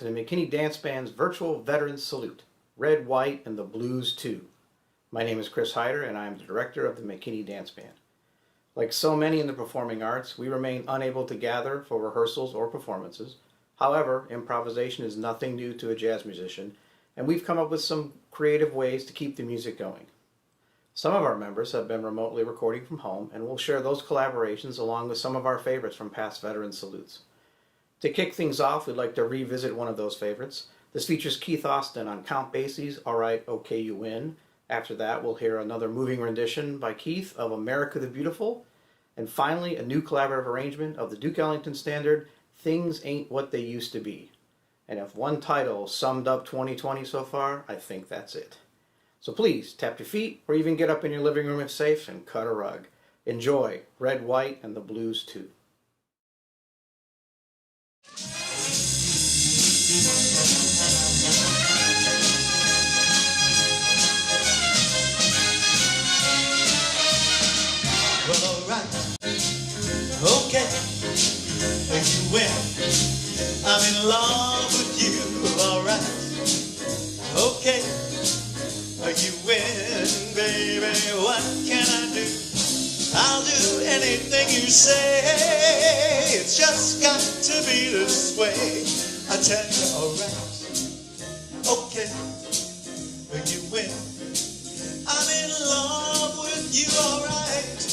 to the McKinney Dance Band's virtual Veterans Salute, Red, White, and the Blues too. My name is Chris Hyder, and I am the director of the McKinney Dance Band. Like so many in the performing arts, we remain unable to gather for rehearsals or performances. However, improvisation is nothing new to a jazz musician, and we've come up with some creative ways to keep the music going. Some of our members have been remotely recording from home, and we'll share those collaborations along with some of our favorites from past Veterans Salutes. To kick things off, we'd like to revisit one of those favorites. This features Keith Austin on Count Basie's All Right, Okay, You Win. After that, we'll hear another moving rendition by Keith of America the Beautiful. And finally, a new collaborative arrangement of the Duke Ellington standard, Things Ain't What They Used to Be. And if one title summed up 2020 so far, I think that's it. So please, tap your feet, or even get up in your living room if safe and cut a rug. Enjoy Red, White, and the Blues too. Well, alright, okay, you win. I'm in love with you, alright, okay, you win, baby. What can I do? I'll do anything you say. It's just got to be this way. I tell you, alright, okay, you win. I'm in love with you, alright,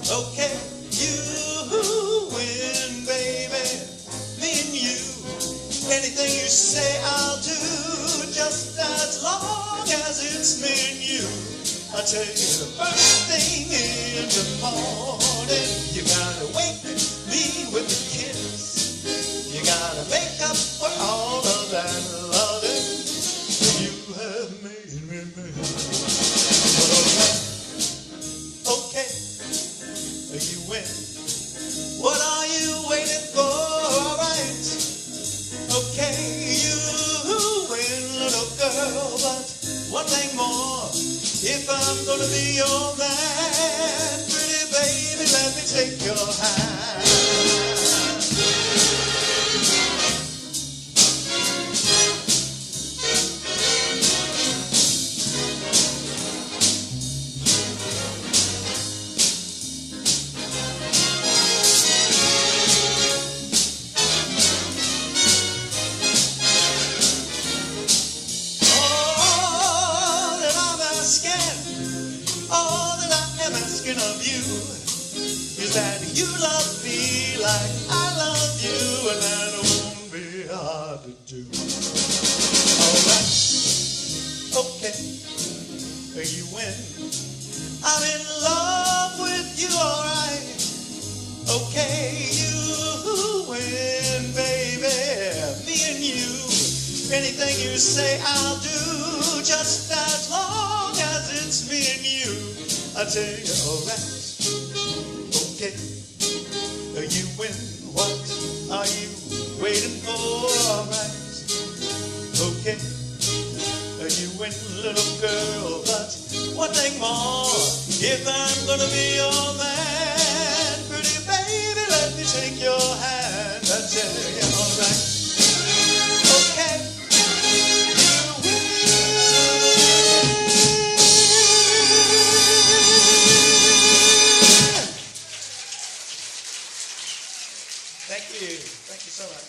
okay, you win, baby. Me and you, anything you say I'll do, just as long as it's me and you. I tell you, the first thing in the morning, you gotta wake me with a kiss. You gotta make up for all of that loving you have made me miss. Okay, you win. What are you waiting for? All right, okay, you win, little girl. But one thing more, if I'm gonna be your man, pretty baby, let me take your hand. All that I am asking of you is that you love me like I love you, and that won't be hard to do. Alright, okay, you win. I'm in love with you, alright, okay, you win, baby. Me and you, anything you say I'll do, just as long as it's me and you. I tell you, alright, okay, you win. What are you waiting for? Alright, okay, you win, little girl. But one thing more, if I'm gonna be your man, pretty baby, let me take your hand. I tell you, alright, okay. Thank you so much.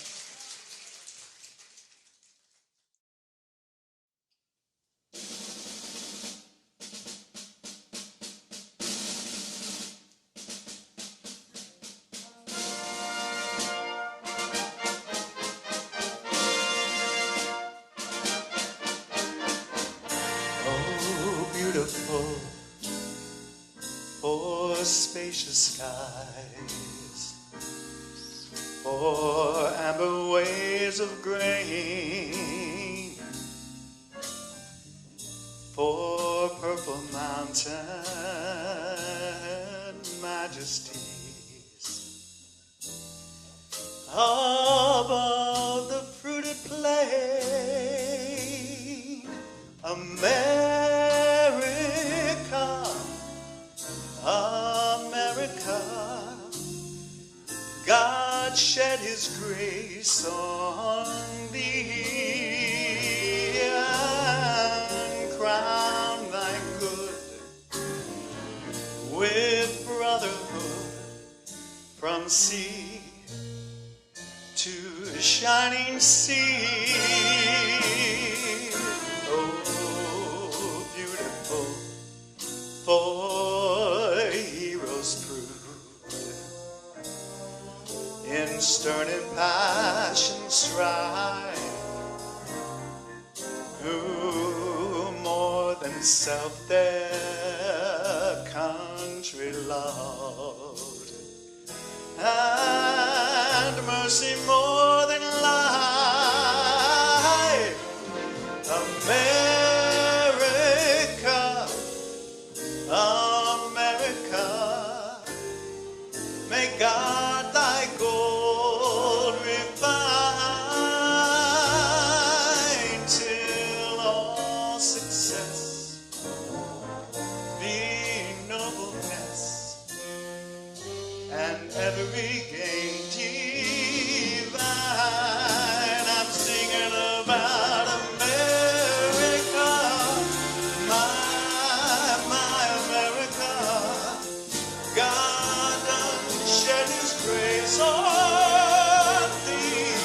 Oh, beautiful, for spacious skies, for amber waves of grain, for purple mountain majesties, above the fruited plain, America, America, God shed his grace on thee. sea. Oh, beautiful for heroes prove in stern and passion strife, who more than self their country loved, and mercy more than life. America, America, may God thy gold refine till all success be nobleness and every gain divine. I'm singing about America, my America. God done shed his grace on thee,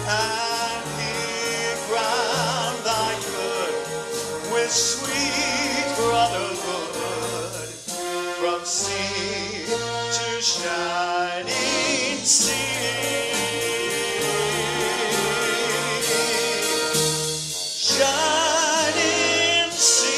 and he crowned thy good with sweet brotherhood, from sea to shining sea. Shining sea.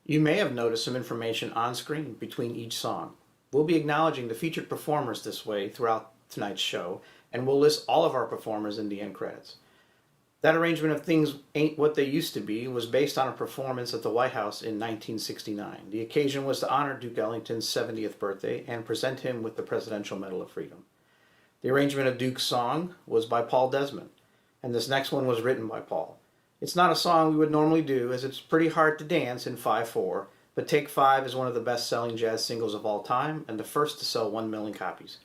You may have noticed some information on screen between each song. We'll be acknowledging the featured performers this way throughout tonight's show, and we'll list all of our performers in the end credits. That arrangement of Things Ain't What They Used to Be was based on a performance at the White House in 1969. The occasion was to honor Duke Ellington's 70th birthday and present him with the Presidential Medal of Freedom. The arrangement of Duke's song was by Paul Desmond, and this next one was written by Paul. It's not a song we would normally do, as it's pretty hard to dance in 5/4, but Take 5 is one of the best-selling jazz singles of all time and the first to sell 1 million copies.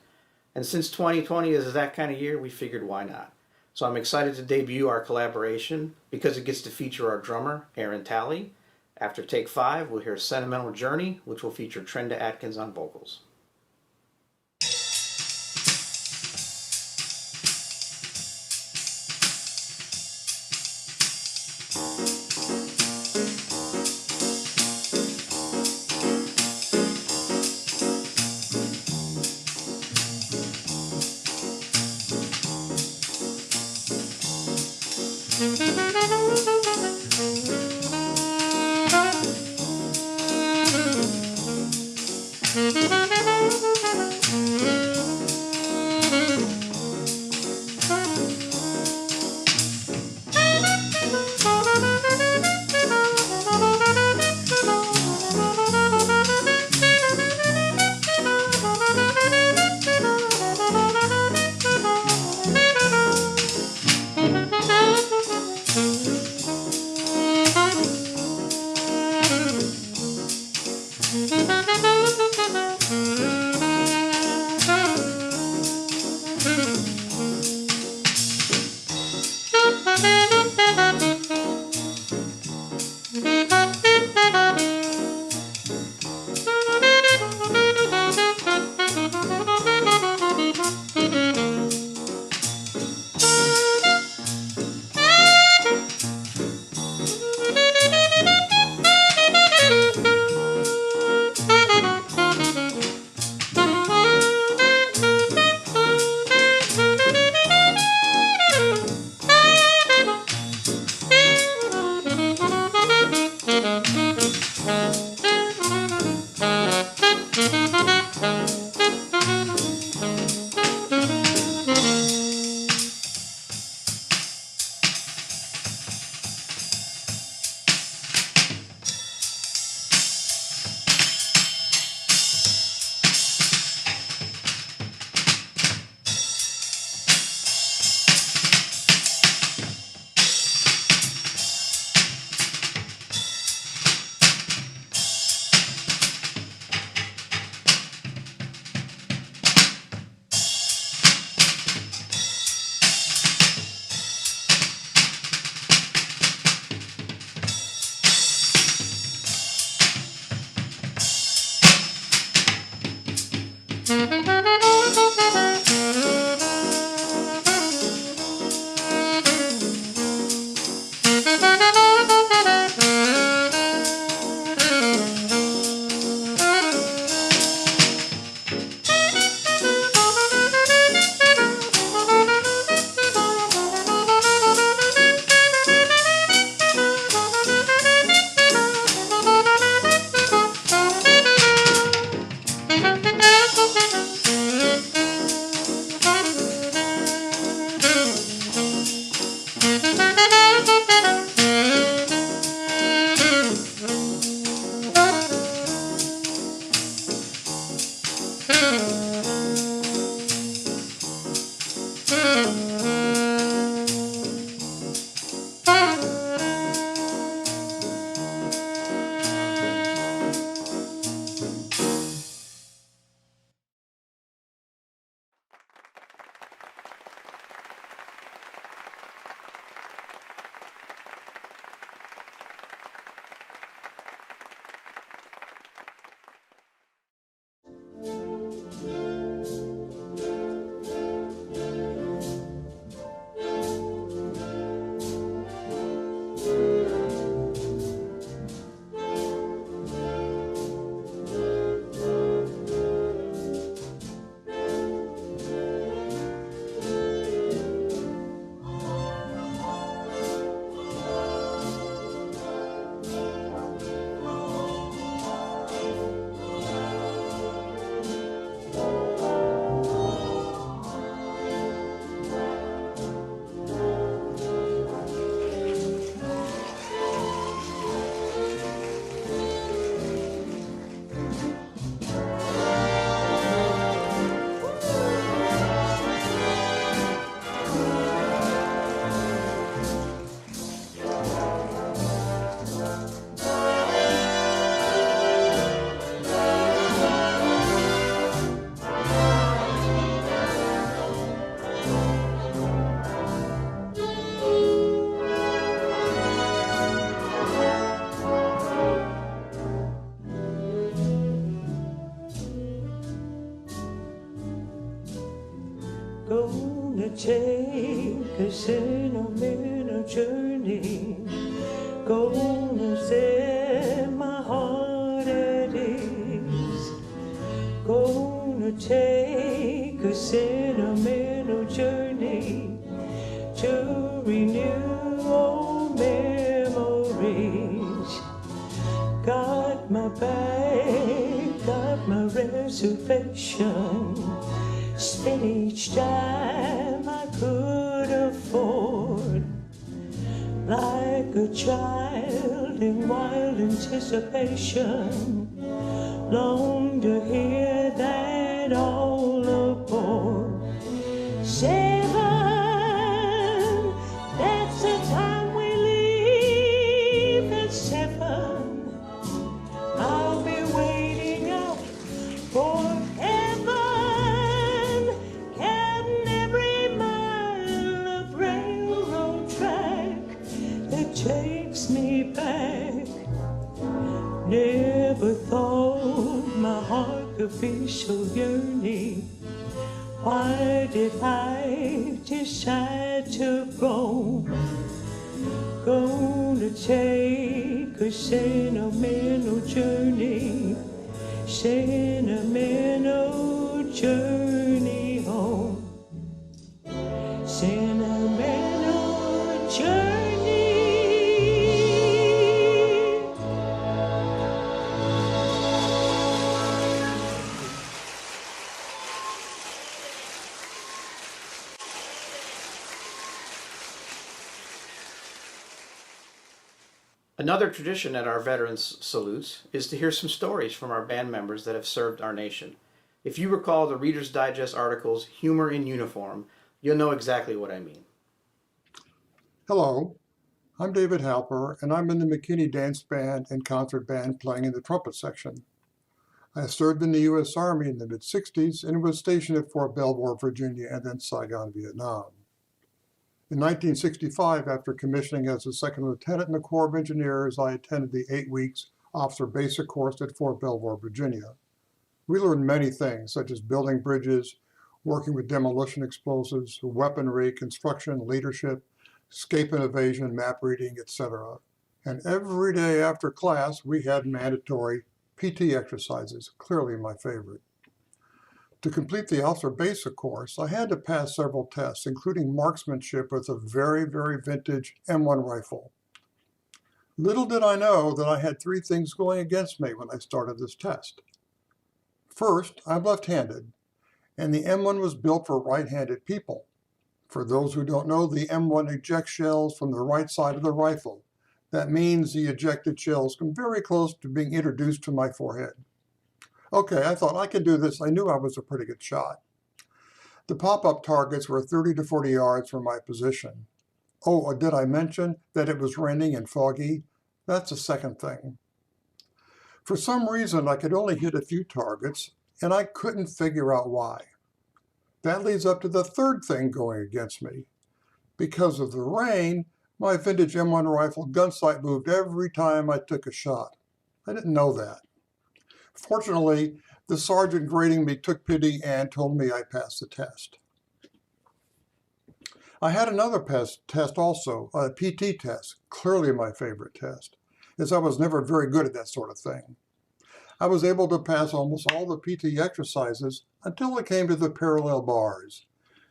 And since 2020 is that kind of year, we figured why not. So I'm excited to debut our collaboration because it gets to feature our drummer, Aaron Talley. After Take 5, we'll hear Sentimental Journey, which will feature Trenda Atkins on vocals. Gonna take a sentimental journey. Gonna set my heart at ease. Gonna take a sentimental journey to renew old memories. Got my bag, got my reservation. Spent each time I could afford. Like a child in wild anticipation, long to hear that all aboard. 7, that's the time we leave at 7. I'll be waiting out for heaven, counting every mile of railroad track that takes me back. Never thought my heart could be so yearning. Why did I decide to go? Gonna take a sentimental journey, sentimental journey home. Sentimental journey. Another tradition at our Veterans Salutes is to hear some stories from our band members that have served our nation. If you recall the Reader's Digest articles, Humor in Uniform, you'll know exactly what I mean. Hello, I'm David Halper, and I'm in the McKinney Dance Band and Concert Band playing in the trumpet section. I served in the U.S. Army in the mid-60s and was stationed at Fort Belvoir, Virginia, and then Saigon, Vietnam. In 1965, after commissioning as a second lieutenant in the Corps of Engineers, I attended the 8 weeks officer basic course at Fort Belvoir, Virginia. We learned many things, such as building bridges, working with demolition explosives, weaponry, construction, leadership, escape and evasion, map reading, etc. And every day after class, we had mandatory PT exercises, clearly my favorite. To complete the officer basic course, I had to pass several tests, including marksmanship with a very, very vintage M1 rifle. Little did I know that I had 3 things going against me when I started this test. First, I'm left-handed, and the M1 was built for right-handed people. For those who don't know, the M1 ejects shells from the right side of the rifle. That means the ejected shells come very close to being introduced to my forehead. Okay, I thought I could do this. I knew I was a pretty good shot. The pop-up targets were 30 to 40 yards from my position. Oh, did I mention that it was raining and foggy? That's a second thing. For some reason, I could only hit a few targets, and I couldn't figure out why. That leads up to the third thing going against me. Because of the rain, my vintage M1 rifle gun sight moved every time I took a shot. I didn't know that. Fortunately, the sergeant grading me took pity and told me I passed the test. I had another test also, a PT test, clearly my favorite test, as I was never very good at that sort of thing. I was able to pass almost all the PT exercises until it came to the parallel bars.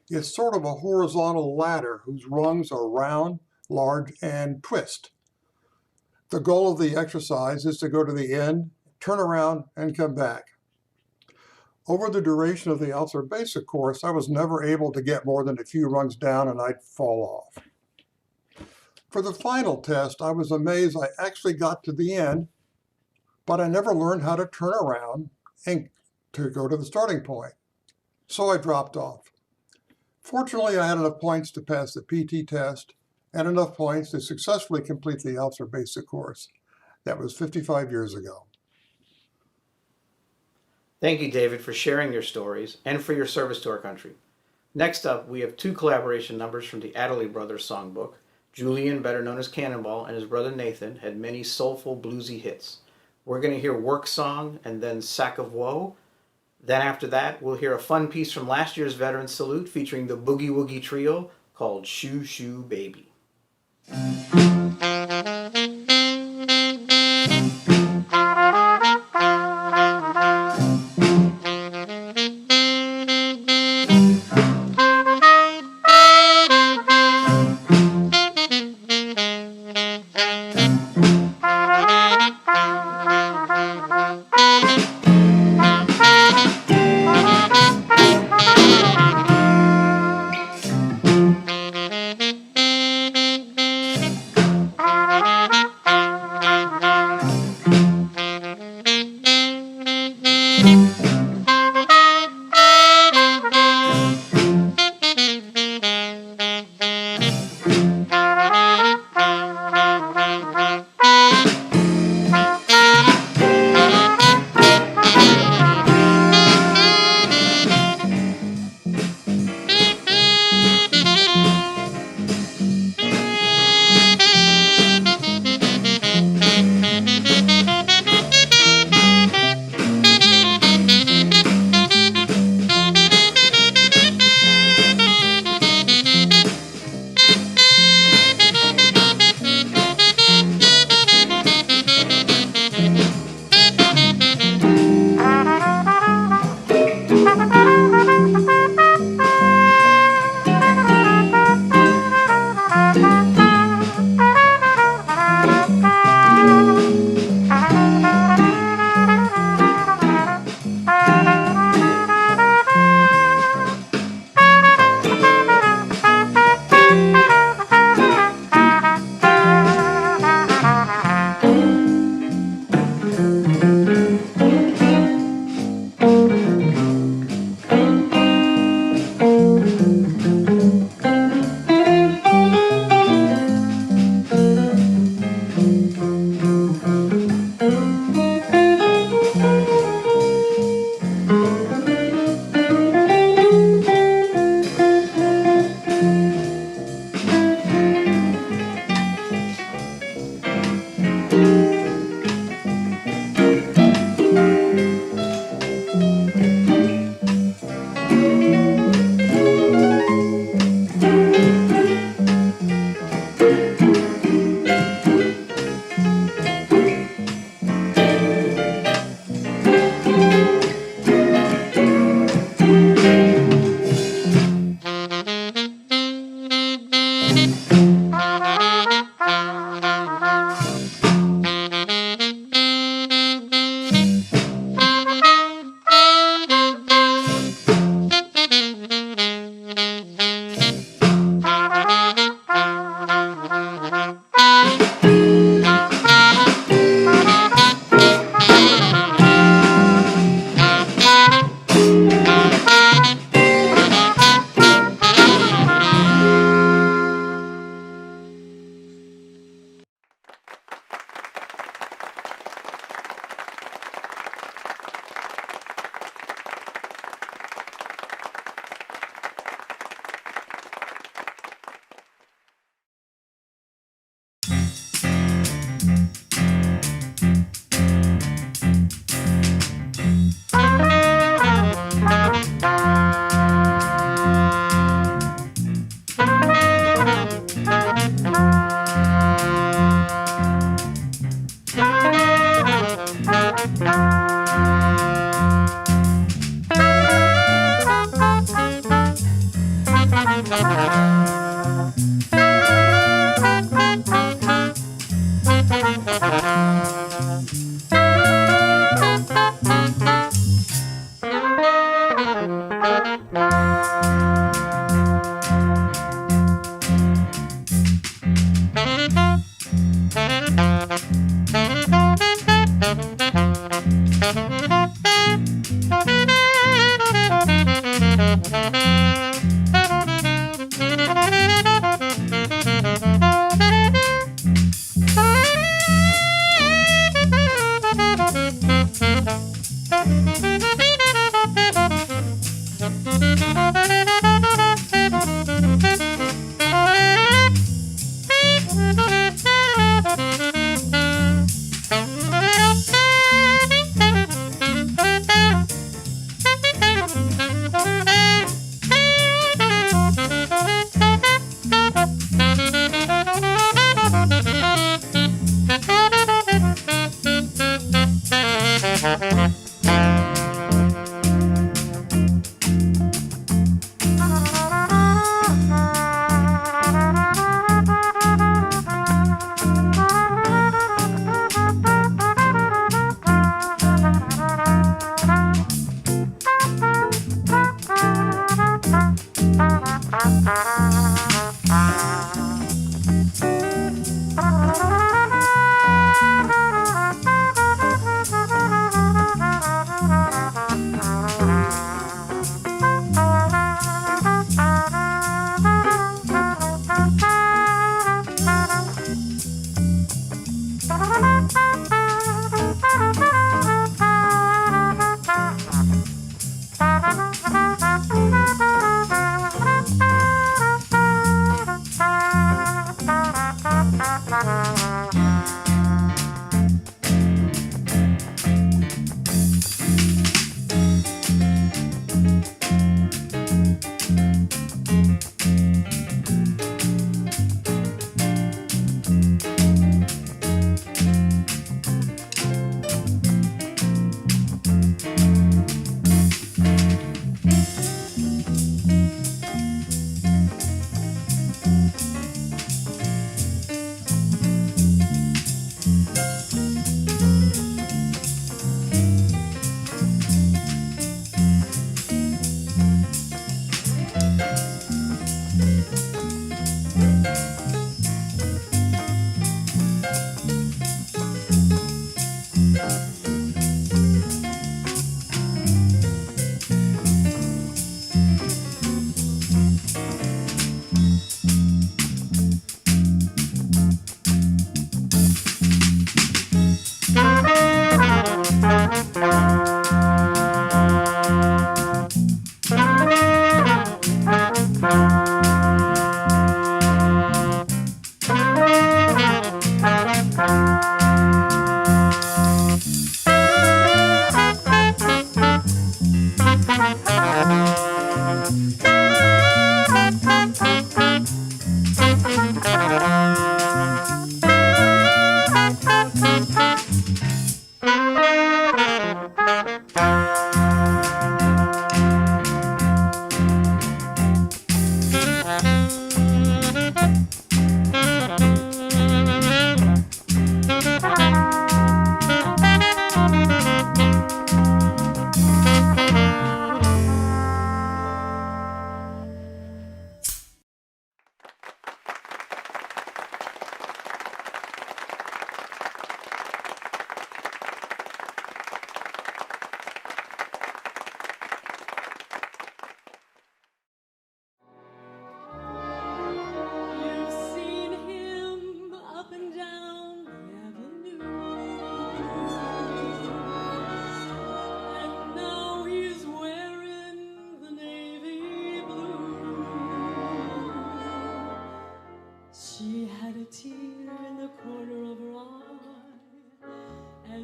It's sort of a horizontal ladder whose rungs are round, large, and twist. The goal of the exercise is to go to the end, turn around, and come back. Over the duration of the officer basic course, I was never able to get more than a few rungs down and I'd fall off. For the final test, I was amazed I actually got to the end, but I never learned how to turn around and to go to the starting point. So I dropped off. Fortunately, I had enough points to pass the PT test and enough points to successfully complete the officer basic course. That was 55 years ago. Thank you, David, for sharing your stories and for your service to our country. Next up, we have 2 collaboration numbers from the Adderley Brothers songbook. Julian, better known as Cannonball, and his brother Nathan had many soulful bluesy hits. We're going to hear Work Song and then Sack of Woe. Then after that, we'll hear a fun piece from last year's Veterans Salute featuring the Boogie Woogie Trio called Shoo Shoo Baby.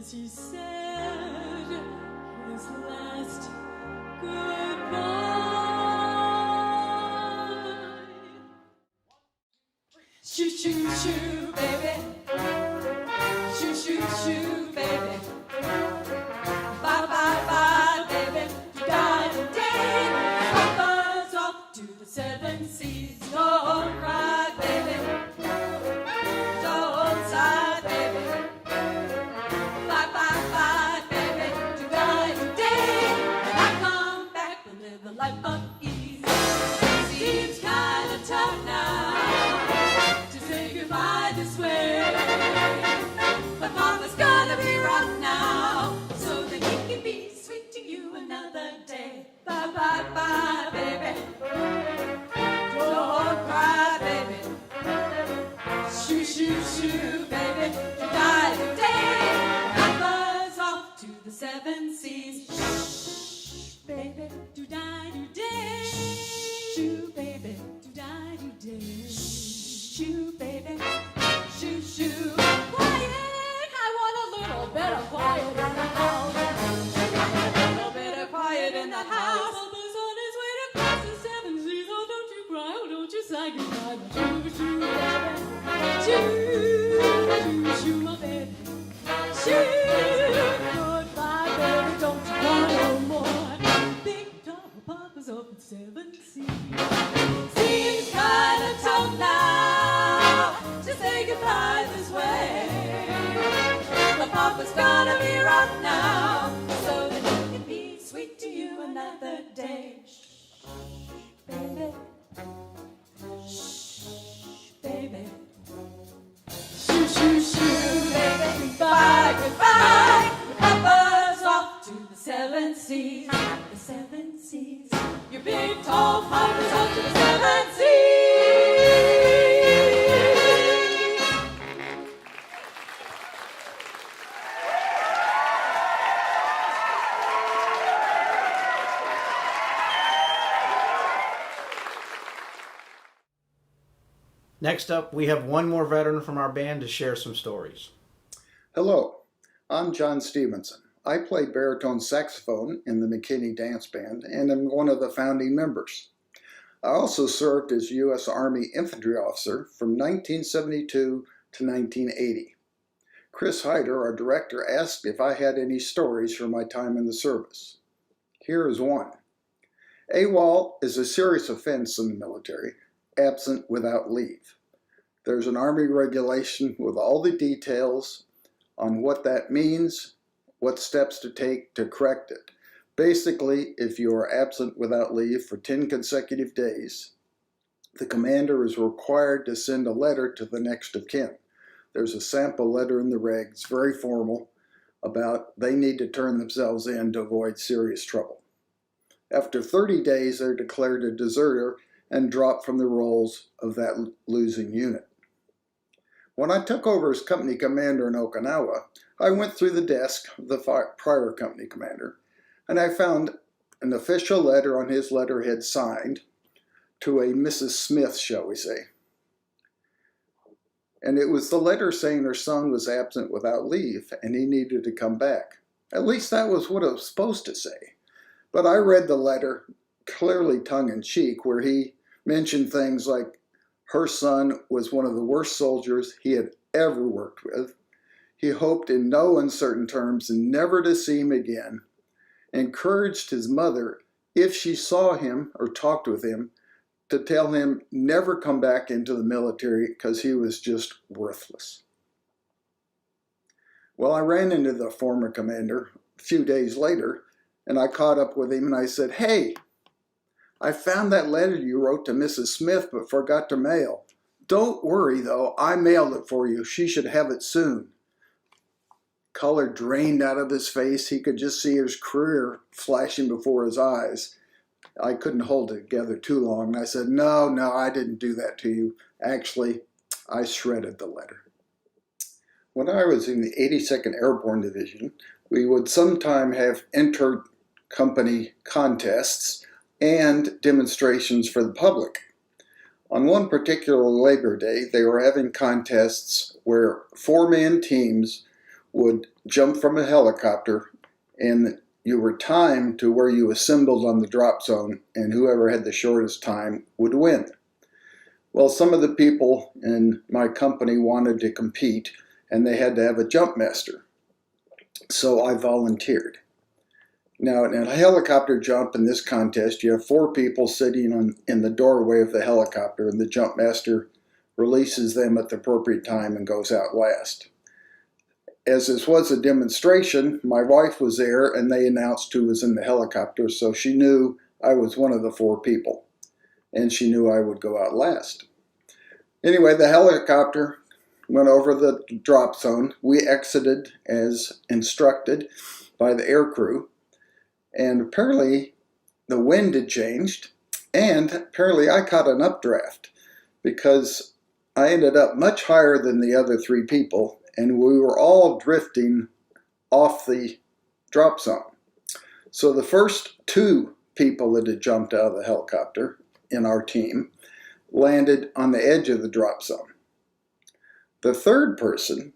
as he said his last goodbye. Shoo, shoo, shoo, baby. Shoo, shoo, shoo, baby. Bye, bye, bye, baby. You die today. Papa's off to the 7 seas. Don't cry, baby. Don't sigh, baby. Bye, bye, bye, baby. You die today. I come back and live a life of ease. Seems kind of tough now to say goodbye this way. But Mama's gonna be rough now, so that he can be sweet to you another day. Bye, bye, bye, baby. Don't cry, baby. Shoo, shoo, shoo, baby. You die today. I buzz off to the 7 seas. Shh, baby. Do die today. Shoo, baby. Do die today. Shoo, baby. Shoo, shoo. Quiet. I want a little bit of quiet in the house. A little bit of quiet in the house. Papa's on his way to cross the 7 seas. Oh, don't you cry. Oh, don't you sigh goodbye. Shoo, shoo, baby. Shoo, shoo, shoo, my baby. Shoo, goodbye, baby. Don't you cry no more. Big dog, Papa's up at 7 seas. Seems kind of tough now to say goodbye this way. But Papa's gonna be rough now, so that he can be sweet to you another day. Shh, baby. Shh, baby. Shoo, shoo, shoo, baby. Goodbye, goodbye. Papa's off to the 7 seas. The 7 seas. Your big tall Papa's off to the 7 seas. Next up, we have one more veteran from our band to share some stories. Hello, I'm John Stevenson. I play baritone saxophone in the McKinney Dance Band and am one of the founding members. I also served as U.S. Army infantry officer from 1972 to 1980. Chris Hyder, our director, asked if I had any stories from my time in the service. Here is one. AWOL is a serious offense in the military, absent without leave. There's an Army regulation with all the details on what that means, what steps to take to correct it. Basically, if you are absent without leave for 10 consecutive days, the commander is required to send a letter to the next of kin. There's a sample letter in the regs, very formal, about they need to turn themselves in to avoid serious trouble. After 30 days, they're declared a deserter and dropped from the rolls of that losing unit. When I took over as company commander in Okinawa, I went through the desk of the prior company commander, and I found an official letter on his letterhead signed to a Mrs. Smith, shall we say. And it was the letter saying her son was absent without leave and he needed to come back. At least that was what it was supposed to say. But I read the letter, clearly tongue-in-cheek, where he mentioned things like her son was one of the worst soldiers he had ever worked with. He hoped in no uncertain terms never to see him again, encouraged his mother, if she saw him or talked with him, to tell him never come back into the military because he was just worthless. Well, I ran into the former commander a few days later, and I caught up with him and I said, "Hey, I found that letter you wrote to Mrs. Smith but forgot to mail. Don't worry though, I mailed it for you. She should have it soon." Color drained out of his face. He could just see his career flashing before his eyes. I couldn't hold it together too long. And I said, no, I didn't do that to you. Actually, I shredded the letter. When I was in the 82nd Airborne Division, we would sometime have inter-company contests and demonstrations for the public. On one particular Labor Day, they were having contests where 4-man teams would jump from a helicopter, and you were timed to where you assembled on the drop zone, and whoever had the shortest time would win. Well, some of the people in my company wanted to compete, and they had to have a jump master. So I volunteered. Now, in a helicopter jump in this contest, you have 4 people sitting in the doorway of the helicopter, and the jump master releases them at the appropriate time and goes out last. As this was a demonstration, my wife was there, and they announced who was in the helicopter, so she knew I was one of the 4 people, and she knew I would go out last. Anyway, the helicopter went over the drop zone. We exited as instructed by the air crew, and apparently the wind had changed, and apparently I caught an updraft because I ended up much higher than the other 3 people, and we were all drifting off the drop zone. So the first 2 people that had jumped out of the helicopter in our team landed on the edge of the drop zone. The third person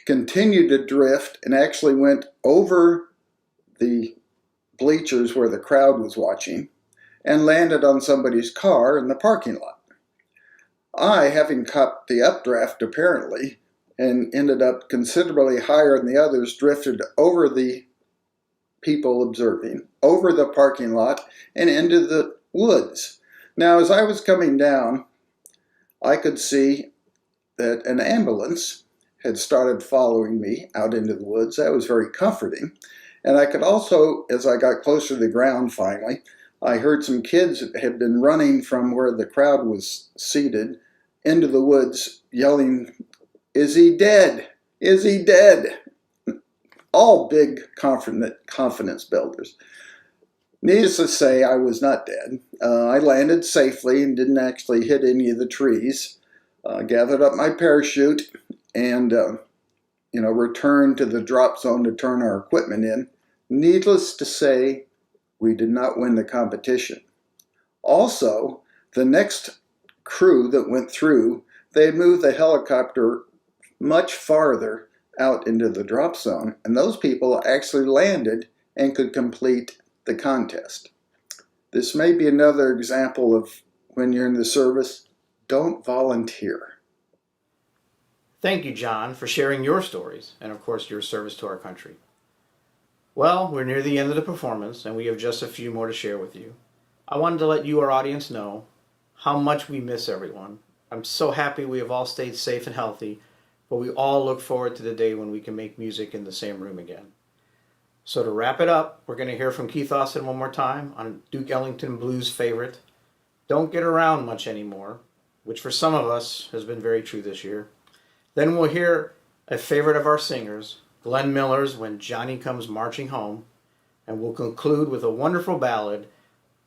continued to drift and actually went over the bleachers where the crowd was watching and landed on somebody's car in the parking lot. I, having caught the updraft apparently, and ended up considerably higher than the others, drifted over the people observing, over the parking lot, and into the woods. Now, as I was coming down, I could see that an ambulance had started following me out into the woods. That was very comforting. And I could also, as I got closer to the ground finally, I heard some kids that had been running from where the crowd was seated into the woods yelling, "Is he dead? Is he dead?" All big confidence builders. Needless to say, I was not dead. I landed safely and didn't actually hit any of the trees. Gathered up my parachute and returned to the drop zone to turn our equipment in. Needless to say, we did not win the competition. Also, the next crew that went through, they moved the helicopter much farther out into the drop zone, and those people actually landed and could complete the contest. This may be another example of when you're in the service, don't volunteer. Thank you, John, for sharing your stories and, of course, your service to our country. Well, we're near the end of the performance, and we have just a few more to share with you. I wanted to let you, our audience, know how much we miss everyone. I'm so happy we have all stayed safe and healthy, but we all look forward to the day when we can make music in the same room again. So to wrap it up, we're going to hear from Keith Austin one more time on Duke Ellington Blues favorite, "Don't Get Around Much Anymore," which for some of us has been very true this year. Then we'll hear a favorite of our singers, Glenn Miller's "When Johnny Comes Marching Home," and we'll conclude with a wonderful ballad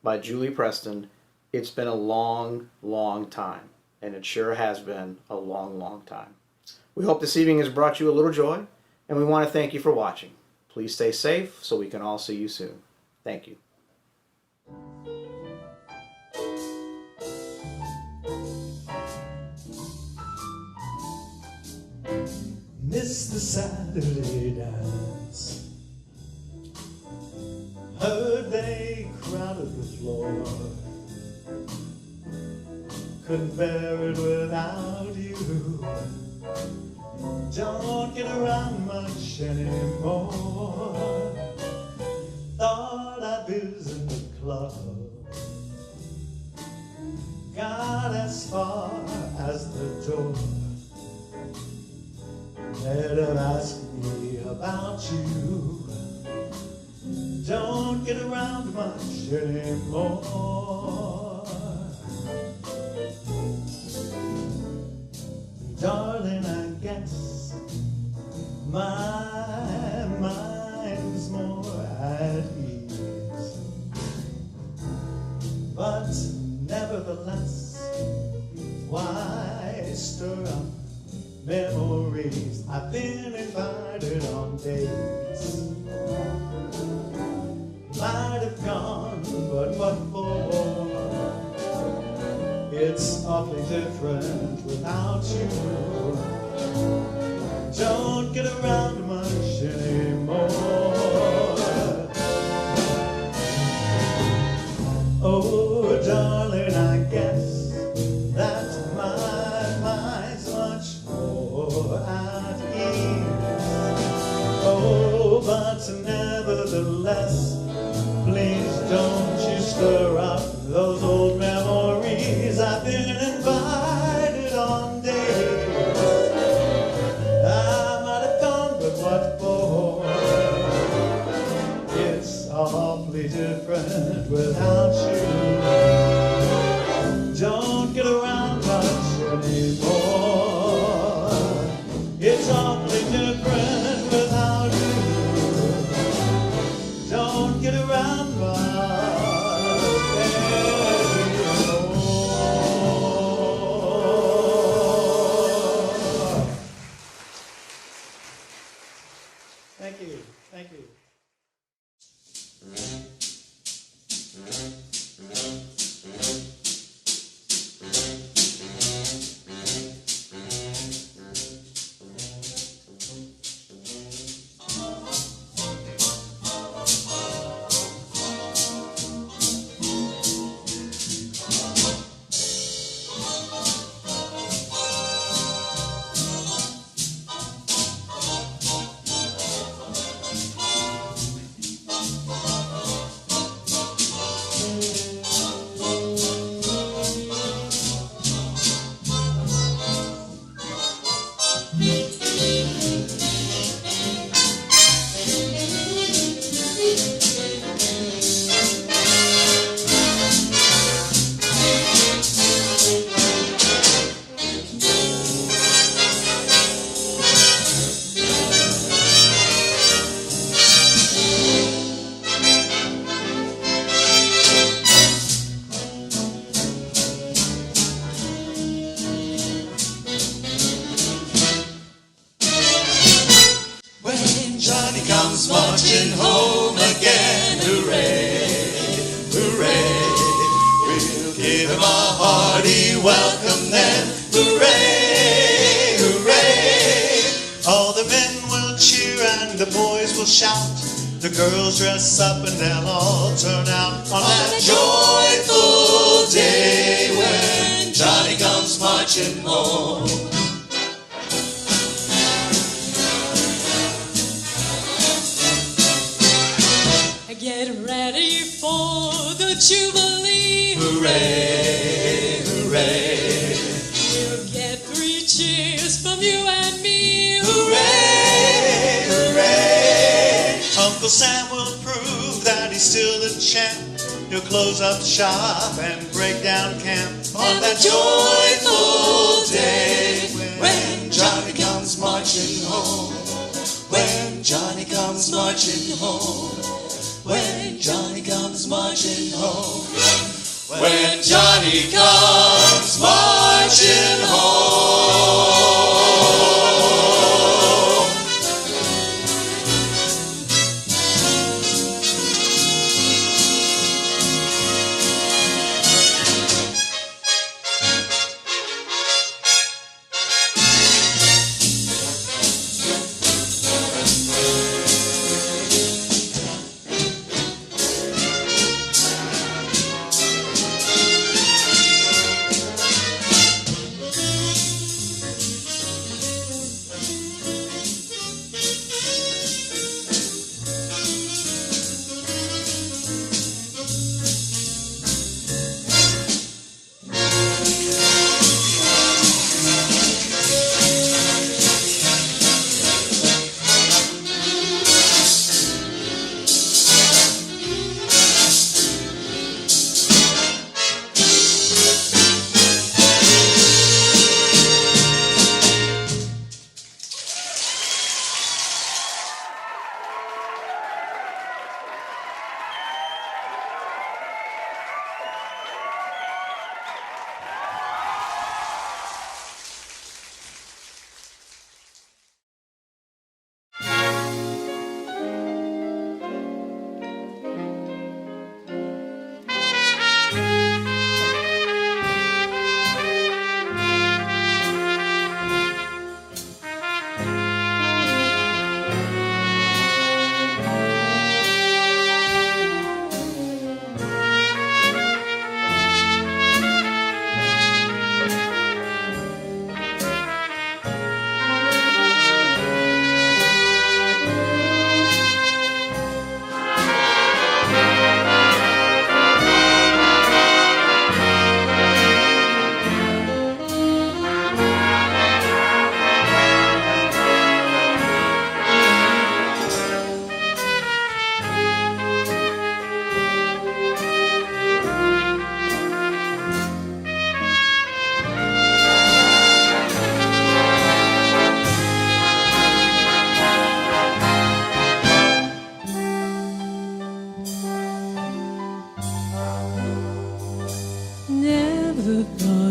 by Julie Preston, "It's Been a Long, Long Time," and it sure has been a long, long time. We hope this evening has brought you a little joy, and we want to thank you for watching. Please stay safe so we can all see you soon. Thank you. Missed the Saturday dance. Heard they crowded the floor. Couldn't bear it without you. Don't get around much anymore. Thought I'd visit the club. Got as far as the door. Let her ask me about you. Don't get around much anymore. Darling, I guess my mind's more at ease. But nevertheless, why stir up memories? I've been invited on dates. Might have gone, but what for? It's awfully different without you. Don't get around much anymore. Don't you stir up those old memories. I've been invited on dates. I might have gone, but what for? It's awfully different without you. Don't get around much anymore. It's awfully different without you. Don't get around much anymore. Thank you. Thank you. Johnny comes marching home again, hooray, hooray. We'll give him a hearty welcome then, hooray, hooray. All the men will cheer and the boys will shout. The girls dress up and they'll all turn out on that joyful day when Johnny comes marching home. Get ready for the Jubilee. Hooray, hooray. We'll get 3 cheers from you and me. Hooray, hooray. Uncle Sam will prove that he's still the champ. He'll close up shop and break down camp on that joyful day when Johnny comes marching home. When Johnny comes marching home. When Johnny comes marching home. When Johnny comes marching home.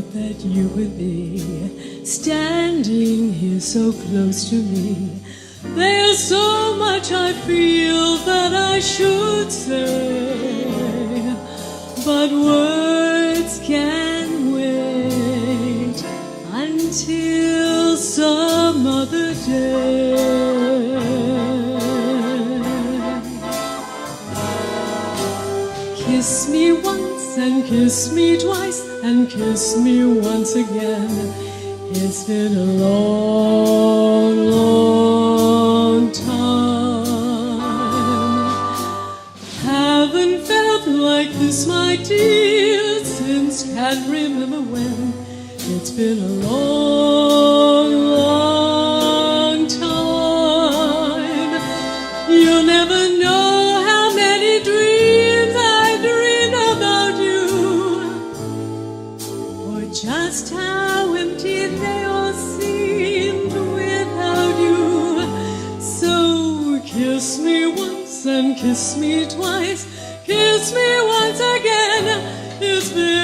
thought that you would be standing here so close to me. There's so much I feel that I should say, but words can wait until some other day. Kiss me once and kiss me twice and kiss me once again. It's been a long, long time. Haven't felt like this, my dear, since can't remember when. It's been a long, long time. You'll never know how many dreams I dream about you, or just how empty they all seemed without you. So kiss me once and kiss me twice, kiss me once again. It's been